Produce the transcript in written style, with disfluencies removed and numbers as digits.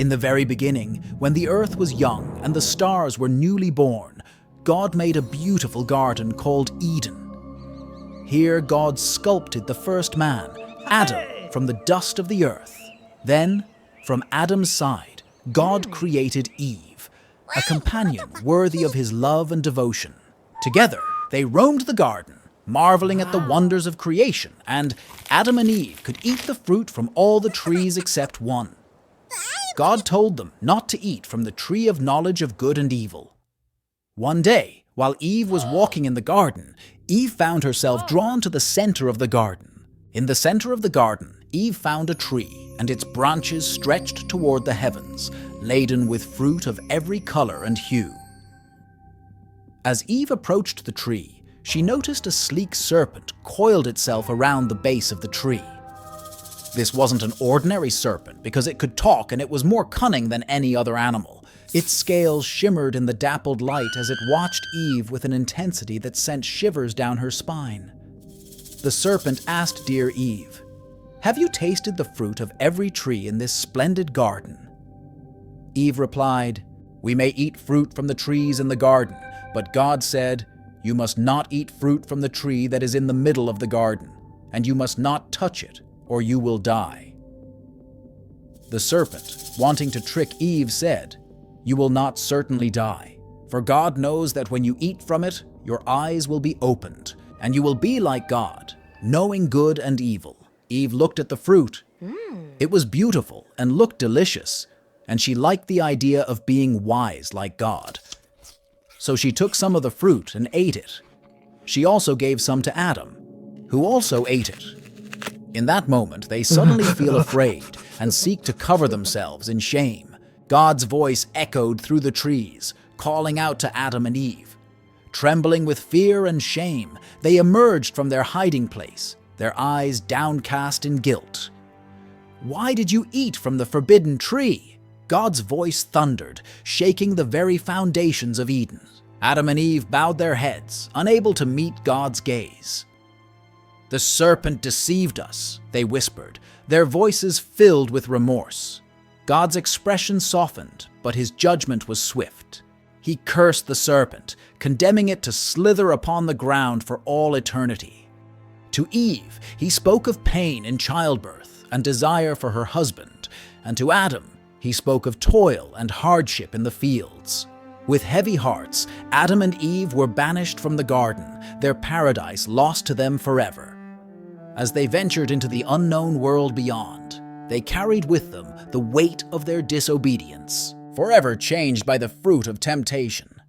In the very beginning, when the earth was young and the stars were newly born, God made a beautiful garden called Eden. Here God sculpted the first man, Adam, from the dust of the earth. Then, from Adam's side, God created Eve, a companion worthy of his love and devotion. Together, they roamed the garden, marveling at the wonders of creation, and Adam and Eve could eat the fruit from all the trees except one. God told them not to eat from the tree of knowledge of good and evil. One day, while Eve was walking in the garden, Eve found herself drawn to the center of the garden. In the center of the garden, Eve found a tree, and its branches stretched toward the heavens, laden with fruit of every color and hue. As Eve approached the tree, she noticed a sleek serpent coiled itself around the base of the tree. This wasn't an ordinary serpent because it could talk and it was more cunning than any other animal. Its scales shimmered in the dappled light as it watched Eve with an intensity that sent shivers down her spine. The serpent asked dear Eve, "Have you tasted the fruit of every tree in this splendid garden?" Eve replied, "We may eat fruit from the trees in the garden, but God said, 'You must not eat fruit from the tree that is in the middle of the garden, and you must not touch it, or you will die.'" The serpent, wanting to trick Eve, said, "You will not certainly die, for God knows that when you eat from it, your eyes will be opened, and you will be like God, knowing good and evil." Eve looked at the fruit. It was beautiful and looked delicious, and she liked the idea of being wise like God. So she took some of the fruit and ate it. She also gave some to Adam, who also ate it. In that moment, they suddenly feel afraid and seek to cover themselves in shame. God's voice echoed through the trees, calling out to Adam and Eve. Trembling with fear and shame, they emerged from their hiding place, their eyes downcast in guilt. "Why did you eat from the forbidden tree?" God's voice thundered, shaking the very foundations of Eden. Adam and Eve bowed their heads, unable to meet God's gaze. "The serpent deceived us," they whispered, their voices filled with remorse. God's expression softened, but his judgment was swift. He cursed the serpent, condemning it to slither upon the ground for all eternity. To Eve, he spoke of pain in childbirth and desire for her husband, and to Adam, he spoke of toil and hardship in the fields. With heavy hearts, Adam and Eve were banished from the garden, their paradise lost to them forever. As they ventured into the unknown world beyond, they carried with them the weight of their disobedience, forever changed by the fruit of temptation.